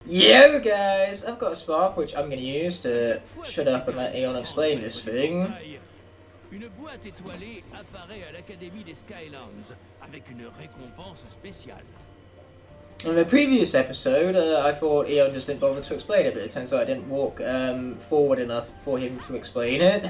Yo guys, I've got a spark which I'm going to use to shut up and let Eon explain this thing. Une boîte étoilée apparaît à l'Académie des Skylanders avec une récompense spéciale. In the previous episode, I thought Eon just didn't bother to explain it, but it turns out I didn't walk forward enough for him to explain it.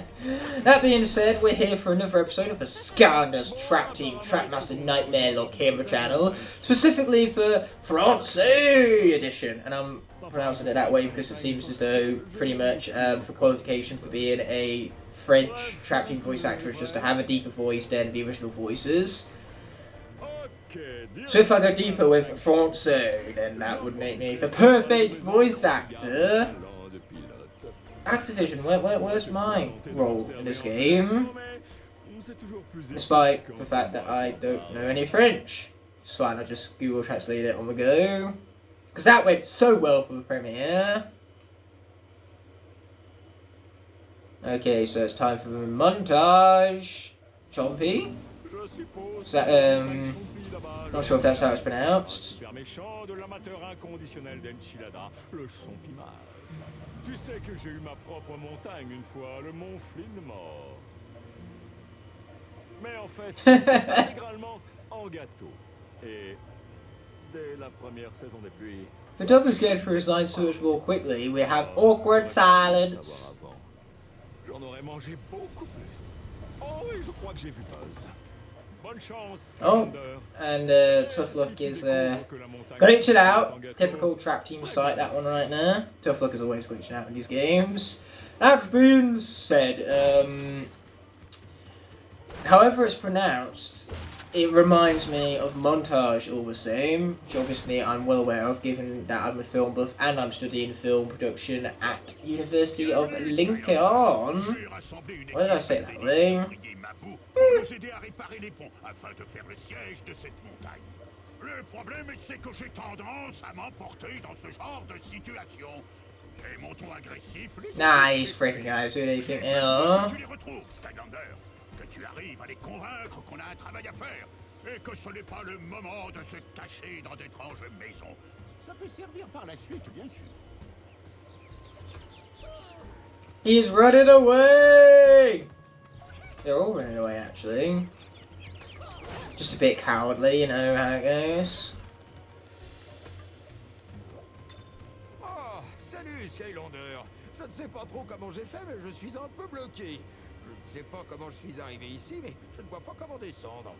That being said, we're here for another episode of the Skylanders Trap Team Trapmaster Knightmare Locke here on the channel, specifically for française edition, and I'm pronouncing it that way because it seems as though pretty much for qualification for being a French Trap Team voice actor is just to have a deeper voice than the original voices. So if I go deeper with française, then that would make me the perfect voice actor. Activision, where's my role in this game? Despite the fact that I don't know any French. It's fine, I'll just Google Translate it on the go. Because that went so well for the premiere. Okay, so it's time for the montage. Chompy? Is that, not sure if that's how it's pronounced. Tu sais que j'ai eu ma propre montagne une fois, le mont Flynmore. Mais en fait, intégralement en gâteau. Et dès la première saison des pluies. The dub is going through his lines so much more quickly. We have awkward silence. J'en aurais mangé beaucoup plus. Oh, et je crois que j'ai vu Buzz. Bonne chance, Skylander. Oh, and Tough Luck is glitching out. Typical Trap Team site, that one right there. Tough Luck is always glitching out in these games. That being said, however it's pronounced, it reminds me of Montage all the same, which obviously I'm well aware of, given that I'm a film buff and I'm studying film production at University of Lincoln. Why did I say that way? Nous aider à réparer les ponts afin de faire le siège de cette montagne. Le problème, c'est que j'ai tendance à m'emporter dans ce genre de situation. Et mon ton agressif... Nah, these freaking guys, who do you think they are? Tu les retrouves, Skylander. Que tu arrives à les convaincre qu'on a un travail à faire. Et que ce n'est pas le moment de se cacher dans d'étranges maisons. Ça peut servir par la suite, bien sûr. He's running away! They're all running away, actually. Just a bit cowardly, you know how it goes. Oh, salut Skylander. Je ne sais pas trop comment j'ai fait, mais je suis un peu bloqué. Je ne sais pas comment je suis arrivé ici, mais je ne vois pas comment descendre.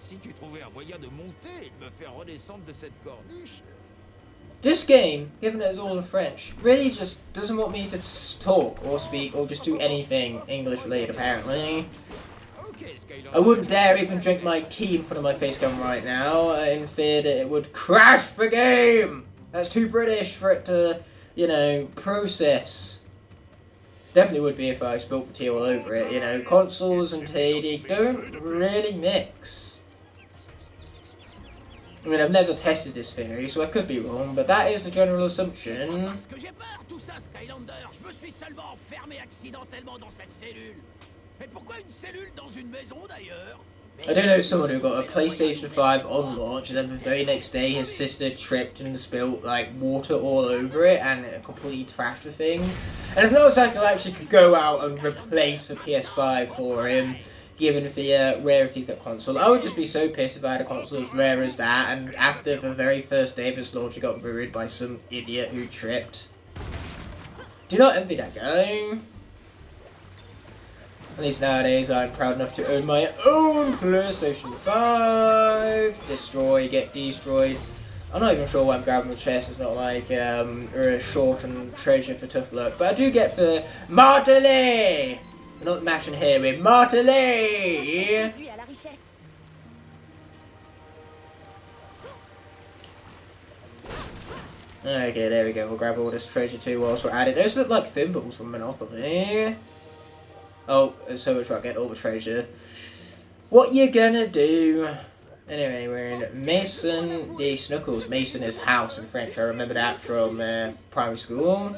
Si tu trouvais un moyen de monter et de me faire redescendre de cette corniche... This game, given it is all in French, really just doesn't want me to talk or speak or just do anything English related, apparently. I wouldn't dare even drink my tea in front of my face cam right now, in fear that it would crash the game! That's too British for it to, you know, process. Definitely would be if I spilled the tea all over it, you know. Consoles and tea, they don't really mix. I mean, I've never tested this theory, so I could be wrong, but that is the general assumption. Parce que j'ai peur, tout ça, Skylander. Je me suis seulement enfermé accidentellement dans cette cellule. Mais pourquoi une cellule dans une maison, d'ailleurs? I do know someone who got a PlayStation 5 on launch, and then the very next day his sister tripped and spilled, like, water all over it, and it completely trashed the thing. And it's not exactly like she could go out and replace the PS5 for him, given the rarity of that console. I would just be so pissed if I had a console as rare as that, and after the very first day of its launch it got ruined by some idiot who tripped. Do not envy that guy. At least nowadays I'm proud enough to own my own PlayStation 5. Destroy, get destroyed. I'm not even sure why I'm grabbing the chest. It's not like a shortened treasure for Tough Luck, but I do get the Martelé. Not mashing here with Martelé! Okay, there we go. We'll grab all this treasure too whilst we're at it. Those look like thimbles from Monopoly. Oh, there's so much about getting all the treasure. What you gonna do? Anyway, we're in Maison des Snuggles. Mason is house in French. I remember that from primary school.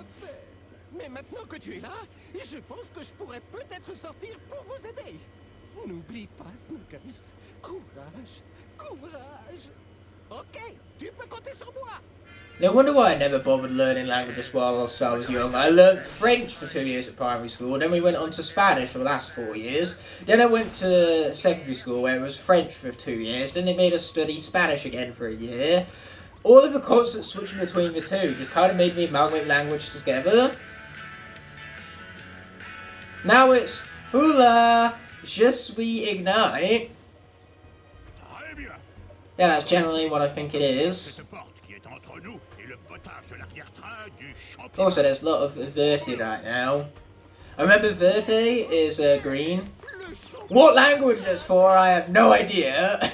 Mais maintenant que tu es là, je pense que je pourrais peut-être sortir pour vous aider. N'oublie pas, Snuggles. Courage, courage. Ok, tu peux compter sur moi. No wonder why I never bothered learning languages whilst I was young. I learned French for 2 years at primary school, then we went on to Spanish for the last 4 years. Then I went to secondary school where it was French for 2 years, then they made us study Spanish again for a year. All of the constant switching between the two just kind of made me amalgamate languages together. Now it's, Hola, je suis Ignite. Très bien. Yeah, that's generally what I think it is. Cette porte qui est entre nous et le potage de l'arrière-train du champion. Also, there's a lot of Verte right now. I remember Verte is green. What language it's for, I have no idea.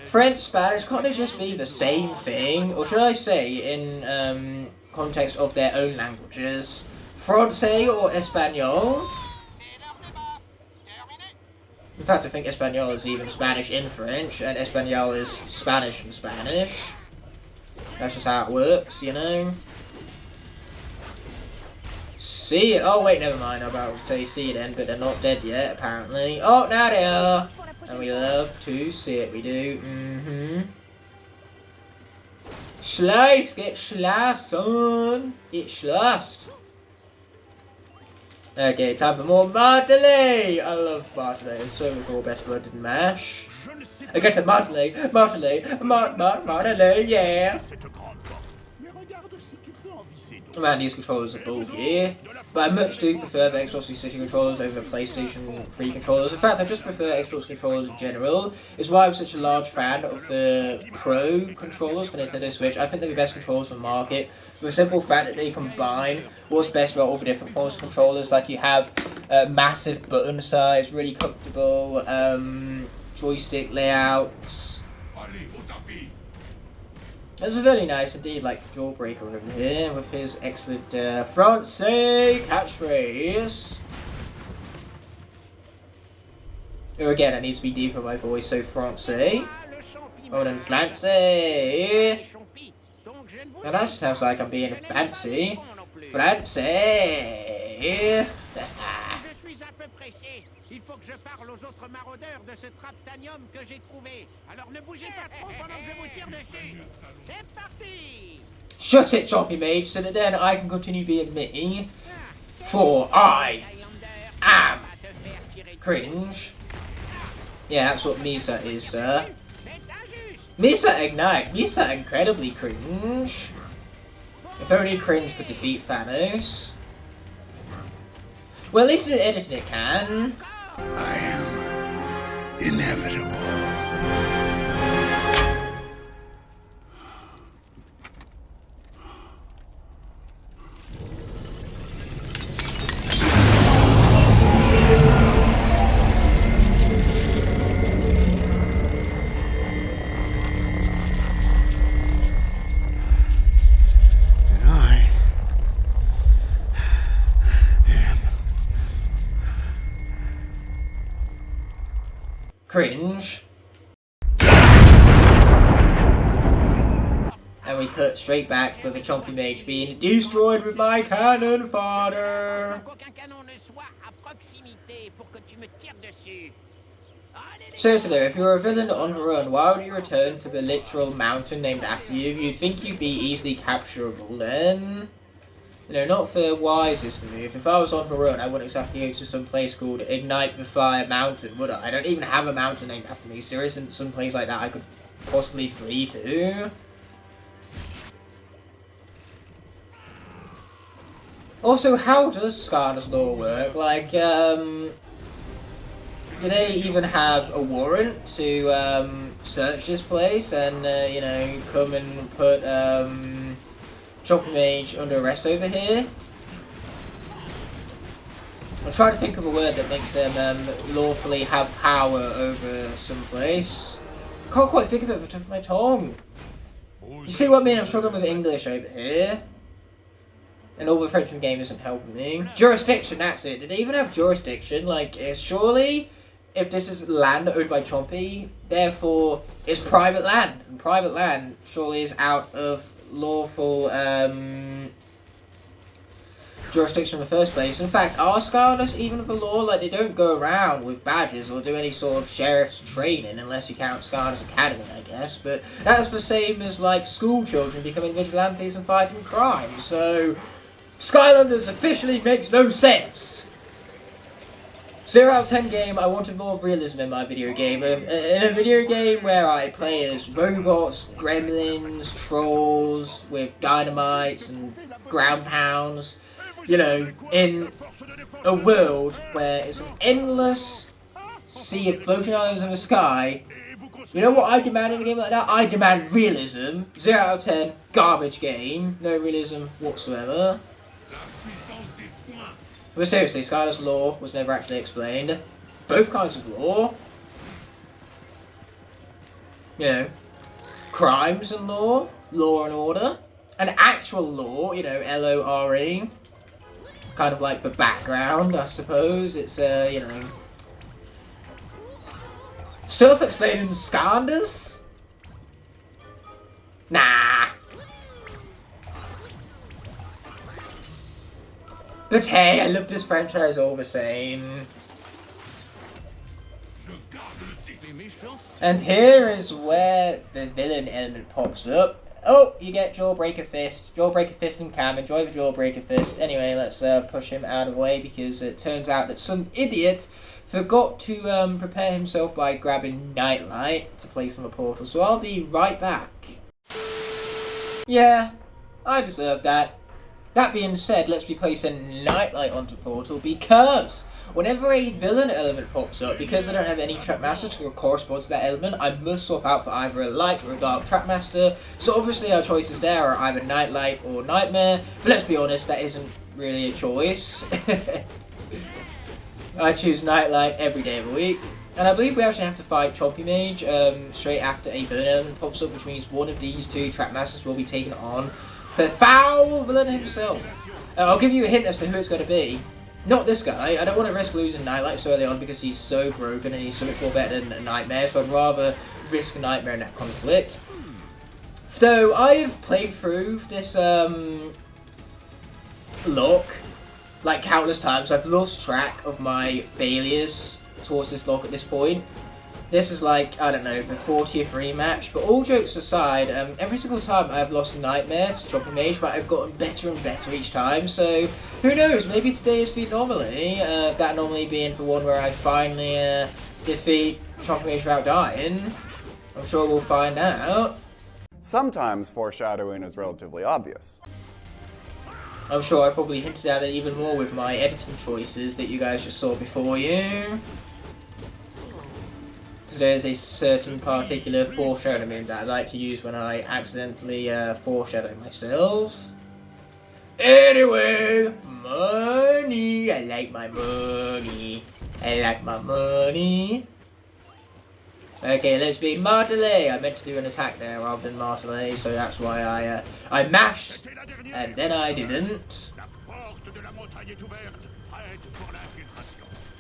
French, Spanish, can't they just be the same thing? Or should I say, in context of their own languages, Francais or Espanol? In fact, I think Espanol is even Spanish in French, and Espanol is Spanish in Spanish. That's just how it works, you know? See it. Oh, wait, never mind. I'm about to say see it then, but they're not dead yet, apparently. Oh, now they are. And we love to see it, we do. Slice, get sliced, son. Get sliced. Okay, time for more martelé. I love martelé. It's so much more better word than mash. I get a martelé, martelé, yeah. Man, these controllers are bulky, but I much do prefer the Xbox 360 controllers over the PlayStation 3 controllers. In fact, I just prefer Xbox controllers in general. It's why I'm such a large fan of the Pro controllers for Nintendo Switch. I think they're the best controllers on the market, for the simple fact that they combine what's best about all the different forms of controllers. Like, you have massive button size, really comfortable joystick layouts. That's a very nice indeed, like Jawbreaker over here with his excellent française catchphrase. Or again, I need to be deep in my voice, so française. Oh, then française. Now that just sounds like I'm being fancy. Française. Il faut que je parle aux autres maraudeurs de ce traptanium que j'ai trouvé. Alors ne bougez pas trop pendant que je vous tire dessus. C'est parti! Shut it, Choppy Mage, so that then I can continue being me. For I am cringe. Yeah, that's what Misa is, sir. Misa Ignite. Misa incredibly cringe. If only cringe could defeat Thanos. Well, at least in editing it can. I am inevitable. Cringe. And we cut straight back for the Chompy Mage being destroyed with my cannon fodder. Seriously though, if you're a villain on the run, why would you return to the literal mountain named after you? You'd think you'd be easily capturable then. You know, not the wisest move. If I was on the run, I wouldn't exactly go to some place called Ignite the Fire Mountain, would I? I don't even have a mountain named after me, so there isn't some place like that I could possibly flee to. Also, how does Skylanders lore work? Like, do they even have a warrant to search this place and, you know, come and put Chompy Mage under arrest over here? I'm trying to think of a word that makes them lawfully have power over some place. I can't quite think of it off the top of my tongue. You see what I mean? I'm struggling with English over here. And all the French in the game isn't helping me. Jurisdiction, that's it. Did they even have jurisdiction? Like, surely, if this is land owned by Chompy, therefore it's private land. And private land surely is out of lawful jurisdiction in the first place. In fact, are Skylanders even the law? Like, they don't go around with badges or do any sort of sheriff's training, unless you count Skylanders Academy, I guess. But that's the same as, like, school children becoming vigilantes and fighting crime. So, Skylanders officially makes no sense. 0 out of 10 game, I wanted more realism in my video game. In a video game where I play as robots, gremlins, trolls with dynamites and ground pounds, you know, in a world where it's an endless sea of floating islands in the sky, you know what I demand in a game like that? I demand realism. 0 out of 10, garbage game, no realism whatsoever. But seriously, Skylanders law was never actually explained. Both kinds of law. You know, crimes and law, law and order. And actual law, you know, L-O-R-E. Kind of like the background, I suppose. It's, you know, stuff explained in Skylanders? Nah. But hey, I love this franchise all the same. And here is where the villain element pops up. Oh, you get Jawbreaker Fist. Jawbreaker Fist and Cam. Enjoy the Jawbreaker Fist. Anyway, let's push him out of the way because it turns out that some idiot forgot to prepare himself by grabbing Nightlight to place on the portal. So I'll be right back. Yeah, I deserve that. That being said, let's be placing Nightlight onto Portal because whenever a villain element pops up, because I don't have any Trapmaster to correspond to that element, I must swap out for either a light or a dark Trapmaster. So obviously our choices there are either Nightlight or Knightmare, but let's be honest, that isn't really a choice. I choose Nightlight every day of the week. And I believe we actually have to fight Chompy Mage straight after a villain element pops up, which means one of these two Trapmasters will be taken on the foul villain himself. I'll give you a hint as to who it's going to be. Not this guy. I don't want to risk losing Nightlight so early on because he's so broken and he's so much more better than Knightmare, so I'd rather risk Knightmare in that conflict. Though I've played through this Locke like countless times, I've lost track of my failures towards this Locke at this point. This is like, I don't know, the 40th rematch, but all jokes aside, every single time I've lost Knightmare to Chompy Mage, but I've gotten better and better each time, so who knows, maybe today is the anomaly, that anomaly being the one where I finally defeat Chompy Mage without dying. I'm sure we'll find out. Sometimes foreshadowing is relatively obvious. I'm sure I probably hinted at it even more with my editing choices that you guys just saw before you. There's a certain particular foreshadowing that I like to use when I accidentally foreshadow myself. Anyway, money. I like my money. I like my money. Okay, let's be Martelé. I meant to do an attack there rather than Martelé, so that's why I mashed and then I didn't.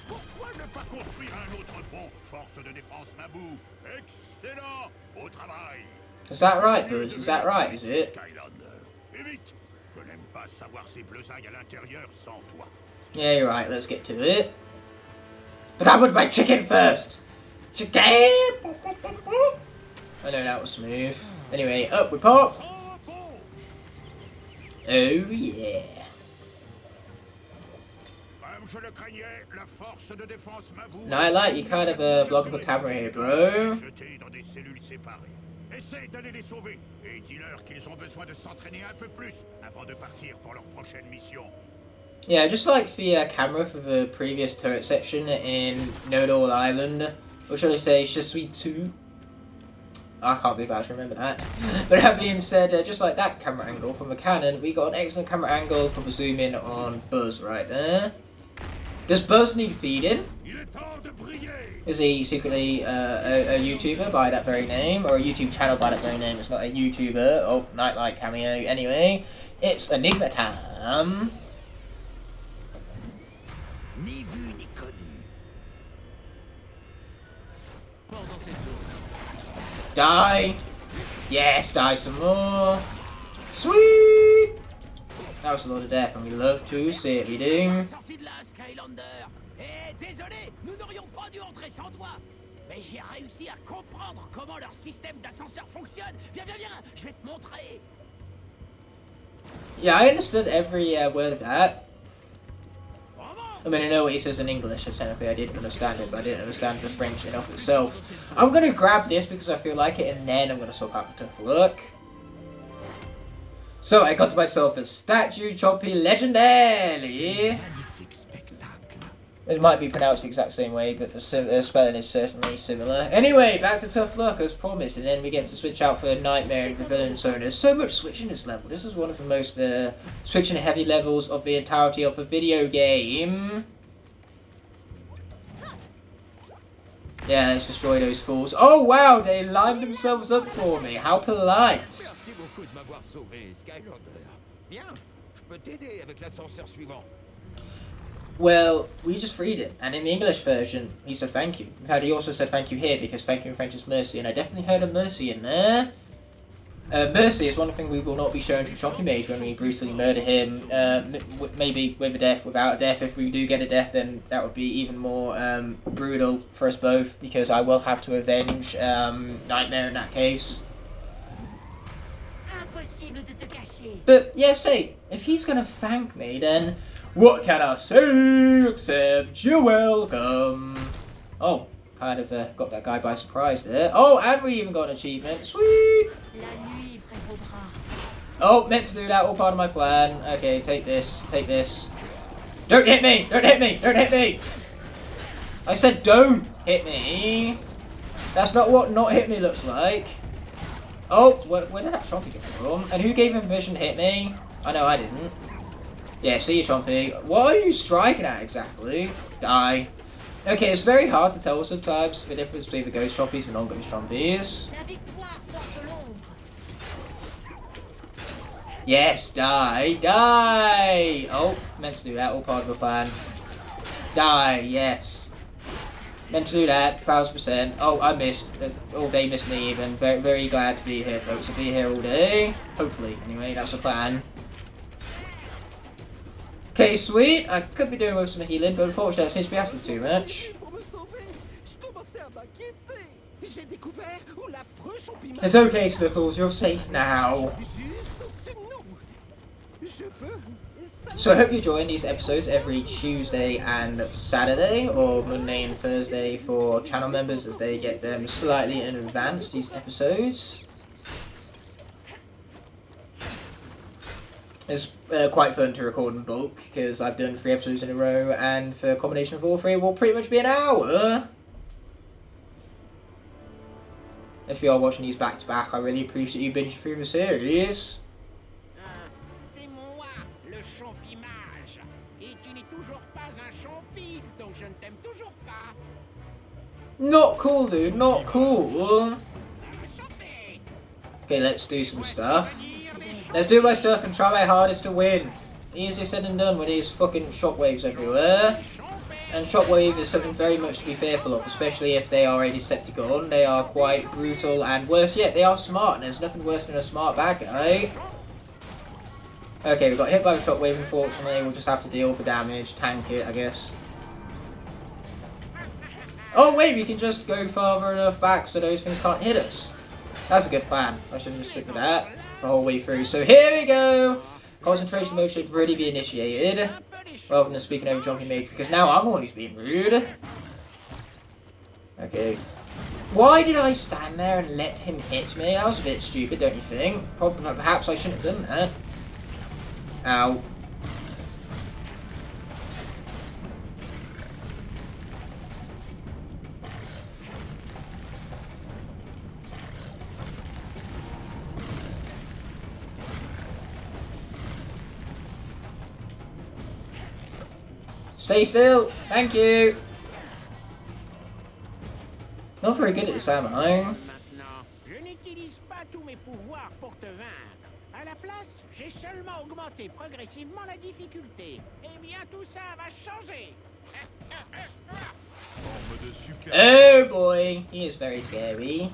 Pourquoi ne pas construire un autre pont? Force de défense Mabou. Excellent. Au travail. Is that right, Buzz? Is that right, is it? Skylander. Et vite. Je n'aime pas savoir ces bleusailles à l'intérieur sans toi. Yeah, you're right. Let's get to it. But I want my chicken first. Chicken! I know that was smooth. Anyway, up we pop. Oh yeah. Nightlight, you kind of blocking the camera here, bro. Essaye d'aller les sauver et dis-leur qu'ils ont besoin de s'entraîner un peu plus avant de partir pour leur prochaine mission. Yeah, just like the camera for the previous turret section in Nodal Island, or should I say, Je suis tout. I can't believe I actually remember that. But that being said, just like that camera angle from the Canon, we got an excellent camera angle for the zoom in on Buzz right there. Does Buzz need feeding? Is he secretly a YouTuber by that very name, or a YouTube channel by that very name? It's not a YouTuber. Oh, Nightlight cameo. Anyway, it's Enigma time. Ni vu ni connu. Die! Yes, die some more. Sweet! That was a lot of death, and we love to see it. We do. Sorti de là, Skylander. Eh, désolé, nous n'aurions pas dû entrer sans toi. Mais j'ai réussi à comprendre comment leur système d'ascenseur fonctionne. Viens, viens, viens, je vais te montrer. Yeah, I understood every word of that. I mean, I know what he says in English, so technically I didn't understand it, but I didn't understand the French in of itself. I'm going to grab this because I feel like it, and then I'm going to swap out for Tough Luck. So, I got myself a statue Choppy Legendary. It might be pronounced the exact same way, but the spelling is certainly similar. Anyway, back to Tough Luck as promised, and then we get to switch out for Knightmare and the villain. So there's so much switching this level. This is one of the most switching heavy levels of the entirety of the video game. Yeah, let's destroy those fools. Oh wow, they lined themselves up for me. How polite. Merci beaucoup de m'avoir sauvé, Skylander. Viens, je peux t'aider avec l'ascenseur suivant. Well, we just freed it, and in the English version, he said thank you. In fact, he also said thank you here, because thank you in French is mercy, and I definitely heard a mercy in there. Mercy is one thing we will not be shown to Choppy Mage when we brutally murder him. Maybe with a death, without a death. If we do get a death, then that would be even more brutal for us both, because I will have to avenge Knightmare in that case. Impossible de te cacher. But, yeah, say, if he's gonna thank me, then what can I say except you're welcome? Oh, kind of got that guy by surprise there. Oh, and we even got an achievement. Sweet! La nuit prévaudra. Oh, meant to do that, all part of my plan. Okay, take this, take this. Don't hit me! Don't hit me! Don't hit me! I said don't hit me! That's not what not hit me looks like. Oh, where did that Chompy come from? And who gave him permission to hit me? I know I didn't. Yeah, see you, Chompy. What are you striking at exactly? Die. Okay, it's very hard to tell sometimes the difference between the ghost Chompies and non-ghost Chompies. La victoire sort de l'ombre. Yes, die, die! Oh, meant to do that, all part of the plan. Die, yes. Meant to do that, 1000%. Oh, I missed. Oh, they missed me even. Very, very glad to be here, folks. To be here all day. Hopefully, anyway, that's the plan. Okay, sweet. I could be doing with some healing, but unfortunately that seems to be asking too much. It's okay, Snuckles. You're safe now. So I hope you're enjoying these episodes every Tuesday and Saturday, or Monday and Thursday for channel members as they get them slightly in advance, these episodes. It's quite fun to record in bulk, because I've done 3 episodes in a row, and for a combination of all 3 will pretty much be an hour. If you are watching these back to back, I really appreciate you binging through the series. C'est moi, le champimage. Et tu n'es toujours pas un champi, donc je ne t'aime toujours pas. Not cool, dude. Not cool. Ça va chanter. Okay, let's do some stuff. Let's do my stuff and try my hardest to win. Easier said than done with these fucking shockwaves everywhere. And shockwave is something very much to be fearful of, especially if they are a Decepticon. They are quite brutal, and worse yet, they are smart, and there's nothing worse than a smart bad guy. Okay, we got hit by the shockwave, unfortunately. We'll just have to deal with the damage, tank it, I guess. Oh wait, we can just go farther enough back so those things can't hit us. That's a good plan. I should just stick with that the whole way through. So here we go! Concentration mode should really be initiated, rather than speaking over Jumping Mage, because now I'm the one who's being rude. Okay. Why did I stand there and let him hit me? That was a bit stupid, don't you think? Probably, perhaps I shouldn't have done that. Ow. Stay still. Thank you. Not very good at this, am I? Maintenant, je n'utilise pas tous mes pouvoirs pour te vaincre. À la place, j'ai seulement augmenté progressivement la difficulté. Eh bien, tout ça va changer. Oh boy, he is very scary.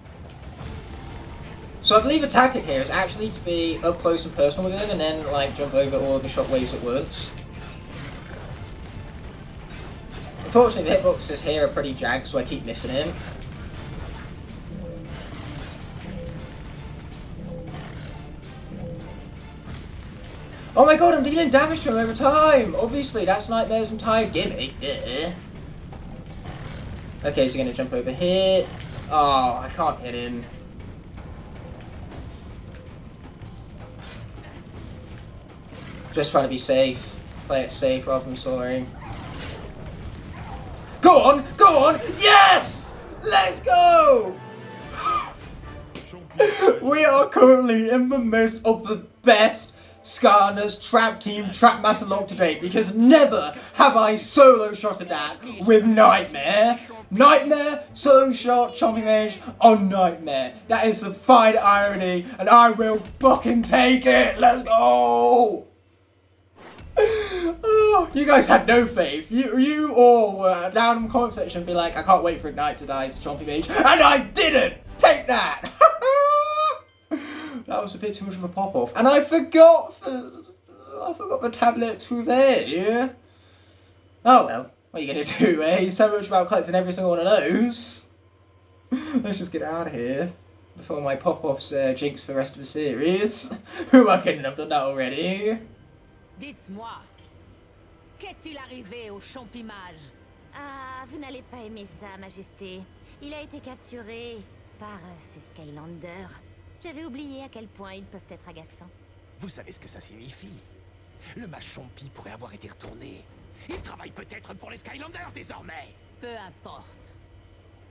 So I believe a tactic here is actually to be up close and personal with him and then like jump over all of the shockwaves at once. Unfortunately, the hitboxes here are pretty jagged, so I keep missing him. Oh my god, I'm dealing damage to him over time! Obviously, that's Knightmare's entire gimmick. Okay, so he's going to jump over here. Oh, I can't hit him. Just trying to be safe. Play it safe rather than soaring. Go on! Go on! Yes! Let's go! We are currently in the midst of the best Skylanders trap team trap master Locke to date, because never have I solo shotted that with Knightmare. Knightmare, solo shot, chomping mage on Knightmare. That is a fine irony, and I will fucking take it. Let's go! Oh, you guys had no faith. You all were down in the comment section and be like, I can't wait for Ignite to die to chomping mage, and I didn't. Take that. That was a bit too much of a pop-off. And I forgot the tablet too there. Oh well, what are you going to do, eh? So much about collecting every single one of those. Let's just get out of here before my pop-offs jinx for the rest of the series. Who am I kidding? I've done that already. Dites-moi, qu'est-il arrivé au champimage? Ah, vous n'allez pas aimer ça, Majesté. Il a été capturé par ces Skylanders. J'avais oublié à quel point ils peuvent être agaçants. Vous savez ce que ça signifie? Le Machompi pourrait avoir été retourné. Il travaille peut-être pour les Skylanders désormais. Peu importe.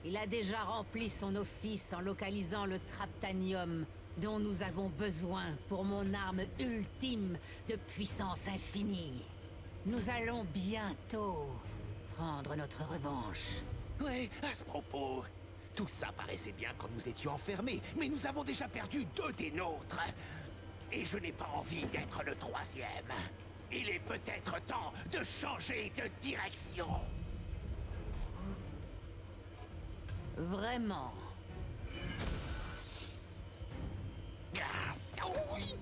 Il a déjà rempli son office en localisant le Traptanium dont nous avons besoin pour mon arme ultime de puissance infinie. Nous allons bientôt prendre notre revanche. Ouais, à ce propos, tout ça paraissait bien quand nous étions enfermés, mais nous avons déjà perdu 2 des nôtres. Et je n'ai pas envie d'être le 3e. Il est peut-être temps de changer de direction. Vraiment? Ah oui!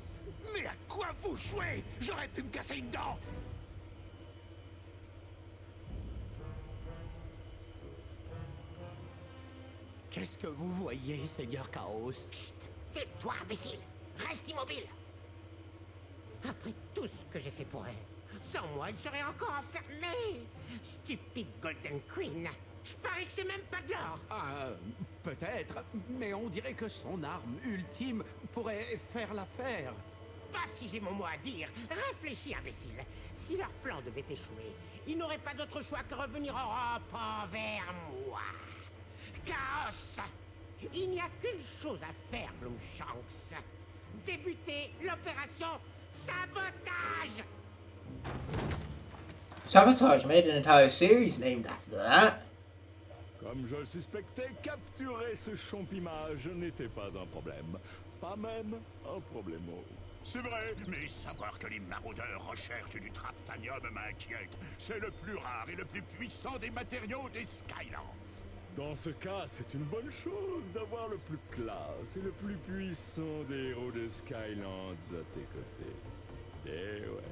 Mais à quoi vous jouez? J'aurais pu me casser une dent. Qu'est-ce que vous voyez, Seigneur Chaos? Chut! Tais-toi, imbécile! Reste immobile! Après tout ce que j'ai fait pour elle, sans moi, elle serait encore enfermée! Stupide Golden Queen! Je parie que c'est même pas de l'or! Ah, peut-être, mais on dirait que son arme ultime pourrait faire l'affaire. Pas si j'ai mon mot à dire! Réfléchis, imbécile! Si leur plan devait échouer, ils n'auraient pas d'autre choix que revenir en Europe envers moi! Chaos! Il n'y a qu'une chose à faire, Bloomshanks. Débuter l'opération Sabotage! Sabotage made an entire series named after that. Comme je le suspectais, capturer ce champimage n'était pas un problème. Pas même un problemo. C'est vrai, mais savoir que les maraudeurs recherchent du Traptanium m'inquiète. C'est le plus rare et le plus puissant des matériaux des Skylands. Dans ce cas, c'est une bonne chose d'avoir le plus classe et le plus puissant des héros de Skylands à tes côtés. Eh ouais.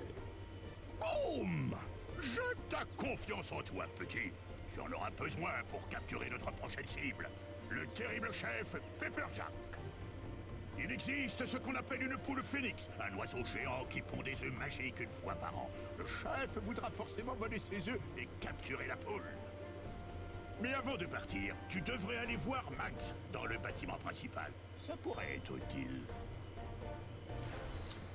Boum! J'ai ta confiance en toi, petit. Tu en auras besoin pour capturer notre prochaine cible, le terrible chef Pepperjack. Il existe ce qu'on appelle une poule phénix, un oiseau géant qui pond des œufs magiques une fois par an. Le chef voudra forcément voler ses œufs et capturer la poule. Mais avant de partir, tu devrais aller voir Max dans le bâtiment principal. Ça pourrait être utile.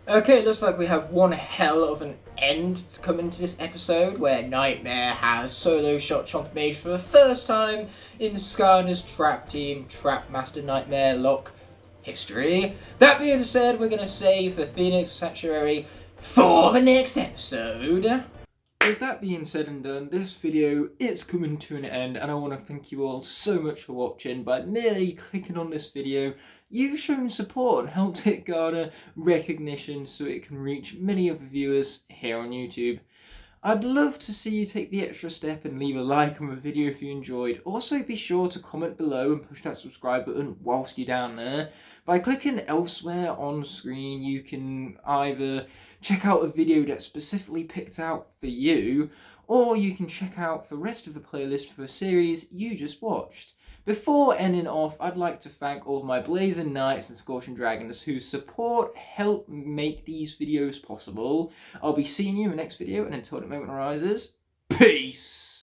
Okay, it looks like we have one hell of an end coming to this episode where Knightmare has solo shot Chomp Mage for the first time in Skylanders Trap Team Trap Master Knightmare Locke history. That being said, we're going to save the Phoenix Sanctuary for the next episode. With that being said and done, this video is coming to an end, and I want to thank you all so much for watching. By merely clicking on this video, you've shown support and helped it garner recognition so it can reach many other viewers here on YouTube. I'd love to see you take the extra step and leave a like on the video if you enjoyed. Also be sure to comment below and push that subscribe button whilst you're down there. By clicking elsewhere on screen, you can either check out a video that's specifically picked out for you, or you can check out the rest of the playlist for a series you just watched. Before ending off, I'd like to thank all of my Blazing Knights and Scorching Dragons whose support help make these videos possible. I'll be seeing you in the next video, and until that moment arises, peace!